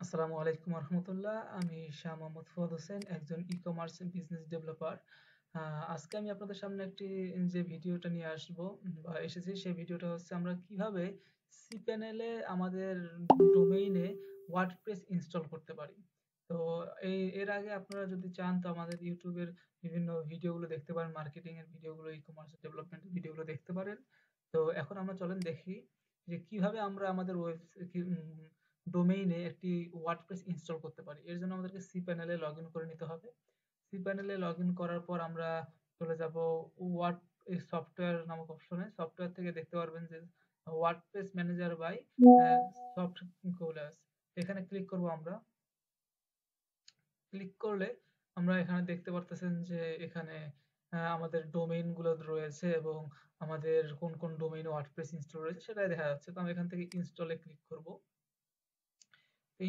আসসালামু আলাইকুম রহমতুল্লাহ। আমি শাহ মোহাম্মদ ফুয়াদ হোসেন, একজন ই-কমার্স বিজনেস ডেভেলপার। আজকে আমি আপনাদের সামনে একটি যে ভিডিওটা নিয়ে আসবো বা এসেছি, সেই ভিডিওটা হচ্ছে আমরা কিভাবে cPanel এ আমাদের ডোমেইনে ওয়ার্ডপ্রেস ইনস্টল করতে পারি। তো এর আগে আপনারা যদি চান তো আমাদের ইউটিউবের বিভিন্ন ভিডিওগুলো দেখতে পারেন, মার্কেটিং এর ভিডিওগুলো, ই-কমার্স ডেভেলপমেন্ট ভিডিওগুলো দেখতে পারেন। তো এখন আমরা চলেন দেখি যে কিভাবে আমরা আমাদের ডোমেইনে একটি ওয়ার্ডপ্রেস ইনস্টল করতে পারি। এর জন্য আমাদেরকে cPanel এ লগইন করে নিতে হবে। cPanel এ লগইন করার পর আমরা চলে যাব ওয়ার্ড সফটওয়্যার নামক অপশনে। সফটওয়্যার থেকে দেখতে পারবেন যে WordPress manager by Softaculous. এখানে ক্লিক করব আমরা। ক্লিক করলে আমরা এখানে দেখতে পারতেছেন যে এখানে আমাদের ডোমেইন গুলো রয়েছে এবং আমাদের কোন কোন ডোমেইনে ওয়ার্ডপ্রেস ইনস্টল রয়েছে সেটাই দেখা যাচ্ছে। তো আমি এখান থেকে ইনস্টলে ক্লিক করব।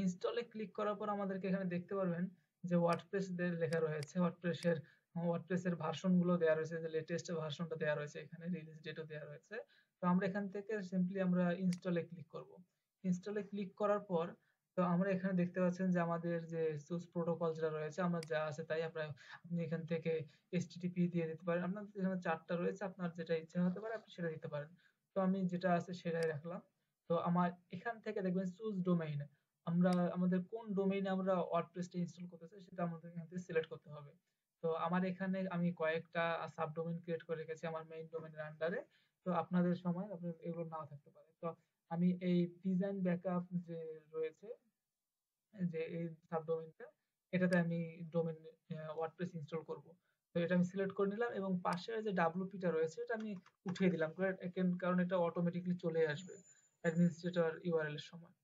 ইনস্টলে ক্লিক করার পর আমাদেরকে এখানে দেখতে পারবেন যে ওয়ার্ডপ্রেস লেখা রয়েছে। ওয়ার্ডপ্রেসের ভার্সন গুলো দেওয়া রয়েছে, যে লেটেস্ট ভার্সনটা দেওয়া রয়েছে, এখানে রিলিজ ডেটও দেওয়া রয়েছে। তো আমরা এখান থেকে সিম্পলি আমরা ইনস্টলে ক্লিক করব। ইনস্টলে ক্লিক করার পর তো আমরা এখানে দেখতে পাচ্ছেন যে আমাদের যে সুস প্রোটোকল যেটা রয়েছে, আমরা যা আছে তাই আপনি এখান থেকে এইচটিটিপি দিয়ে দিতে পারেন। আপনার এখানে ৪ টা রয়েছে, আপনার যেটা ইচ্ছা হতে পারে আপনি সেটা দিতে পারেন। তো আমি যেটা আছে সেটাই রাখলাম। তো আমার এখান থেকে দেখবেন চুজ ডোমেইন, আমরা আমাদের কোন ডোমেইনে আমরা ওয়ার্ডপ্রেসটা ইনস্টল করতে চাই সেটা আমাদের এখান থেকে সিলেক্ট করতে হবে। তো আমার এখানে আমি কয়েকটা সাবডোমেইন ক্রিয়েট করে রেখেছি আমার মেইন ডোমেইনের আন্ডারে। তো আপনাদের সময় আপনার এগুলো নাও থাকতে পারে। তো আমি এই ডিজাইন ব্যাকআপ যে রয়েছে, যে এই সাবডোমেইনটা, এটাতে আমি ডোমেইন ওয়ার্ডপ্রেস ইনস্টল করব। তো এটা আমি সিলেক্ট করে নিলাম এবং পাশের যে ডব্লিউপিটা রয়েছে এটা আমি উঠিয়ে দিলাম, কারণ এটা অটোমেটিক্যালি চলে আসবে অ্যাডমিনিস্ট্রেটর ইউআরএল এর সময়।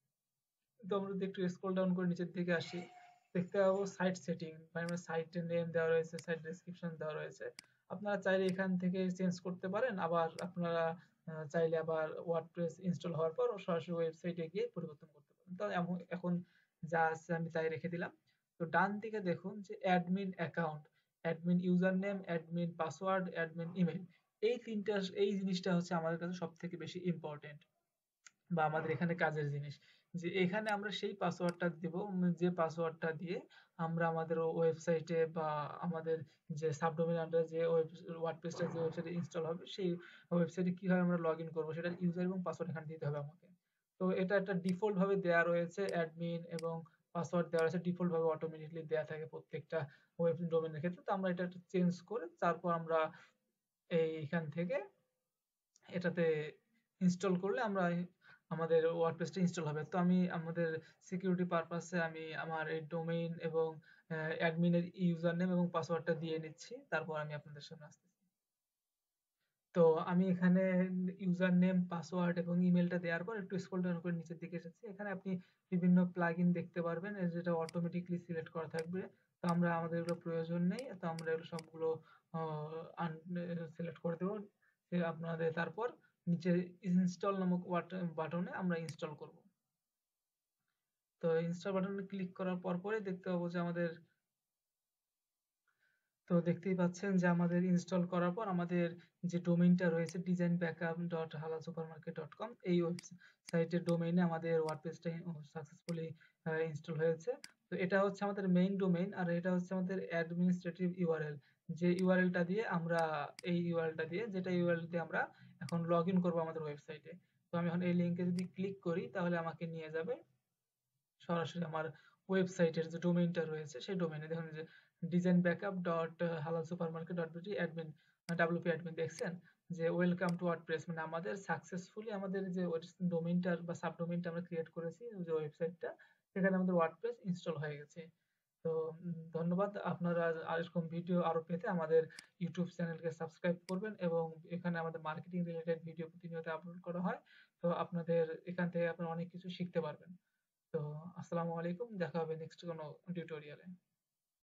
তো আমরা যদি একটু স্ক্রল ডাউন করে নিচের দিকে আসি, দেখতে পাবো সাইট সেটিং, মানে সাইটের নেম দেওয়া রয়েছে, সাইট ডেসক্রিপশন দেওয়া রয়েছে। আপনারা চাইলে এখান থেকে চেঞ্জ করতে পারেন, আবার আপনারা চাইলে আবার ওয়ার্ডপ্রেস ইনস্টল হওয়ার পর সরাসরি ওয়েবসাইটে গিয়ে পরিবর্তন করতে পারেন। তো এখন যা আছে আমি তাই রেখে দিলাম। তো ডান দিকে দেখুন যে admin account, admin user name, admin password, admin email, এই জিনিসটা হচ্ছে আমাদের কাছে সব থেকে বেশি ইম্পর্টেন্ট বা আমাদের এখানে কাজের জিনিস। যে এখানে আমরা সেই পাসওয়ার্ডটা দিব, যে পাসওয়ার্ডটা দিয়ে আমরা আমাদের ওয়েবসাইটে বা আমাদের যে সাবডোমেইন আন্ডারে যে ওয়ার্ডপ্রেসটা যে ওয়েবসাইটে ইনস্টল হবে সেই ওয়েবসাইটে কিভাবে আমরা লগ ইন করবো সেটার ইউজার এবং পাসওয়ার্ড এখানে দিতে হবে আমাকে। তো এটা একটা ডিফল্ট ভাবে দেওয়া রয়েছে, অ্যাডমিন এবং পাসওয়ার্ড দেওয়া রয়েছে ডিফল্ট ভাবে, অটোমেটিকলি দেওয়া থাকে প্রত্যেকটা ওয়েব ডোমেইনের ক্ষেত্রে। তো আমরা এটা একটু চেঞ্জ করে তারপর আমরা এইখান থেকে এটাতে ইনস্টল করলে আমাদের ওয়ার্ডপ্রেসটা ইনস্টল হবে। তো আমি আমাদের সিকিউরিটি পারপাসে আমি আমার এই ডোমেইন এবং অ্যাডমিনের ইউজার নেম এবং পাসওয়ার্ডটা দিয়ে নিচ্ছি, তারপর আমি আপনাদের সামনে আসতেছি। তো আমি এখানে ইউজার নেম, পাসওয়ার্ড এবং ইমেলটা দেওয়ার পর একটু স্ক্রল ডাউন করে নিচের দিকে এসেছি। এখানে আপনি বিভিন্ন প্লাগইন দেখতে পারবেন, যেটা অটোমেটিকলি সিলেক্ট করা থাকবে। তো আমাদের এগুলো প্রয়োজন নেই, তো আমরা এগুলো সবগুলো সিলেক্ট করে দেবো। আপনাদের তারপর নিচে ইনস্টল নামক বাটনে আমরা ইনস্টল করব। তো ইনস্টল বাটনে ক্লিক করার পরে দেখতে পাবো যে দেখতেই পাচ্ছেন যে আমাদের ইনস্টল করার পর আমাদের যে ডোমেইনটা রয়েছে designbackup.halalsupermarket.com, এই ওয়েবসাইটের ডোমেইনে আমাদের ওয়ার্ডপ্রেসটা সাকসেসফুলি ইনস্টল হয়েছে। তো এটা হচ্ছে আমাদের মেইন ডোমেইন, আর এটা হচ্ছে আমাদের অ্যাডমিনিস্ট্রেটিভ ইউআরএল, যে ইউআরএলটা দিয়ে আমরা এই ইউআরএলটা দিয়ে যেটা ইউআরএল দিয়ে আমরা এখন লগ ইন করবো আমাদের ওয়েবসাইটে। তো আমি এখন এই লিঙ্কে যদি ক্লিক করি তাহলে আমাকে নিয়ে যাবে সরাসরি আমার ওয়েবসাইটের যে ডোমেইনটা রয়েছে সেই ডোমেইনে। দেখুন যে ডিজাইন ব্যাকআপ ডট হালাল super market dot BD admin, WP admin, দেখছেন যে ওয়েলকাম টু ওয়ার্ডপ্রেস, মানে আমাদের সাকসেসফুলি আমাদের যে ডোমেইনটার বা সাব ডোমেইনটা আমরা ক্রিয়েট করেছি, যে ওয়েবসাইটটা, সেখানে আমাদের ওয়ার্ডপ্রেস ইনস্টল হয়ে গেছে। তো ধন্যবাদ। আপনারা আর এরকম ভিডিও আরো পেতে আমাদের ইউটিউব চ্যানেলকে সাবস্ক্রাইব করবেন, এবং এখানে আমাদের মার্কেটিং রিলেটেড ভিডিও প্রতিনিয়ত আপলোড করা হয়। তো আপনাদের এখান থেকে আপনারা অনেক কিছু শিখতে পারবেন। তো আসসালামু আলাইকুম, দেখা হবে নেক্সট কোনো টিউটোরিয়ালে।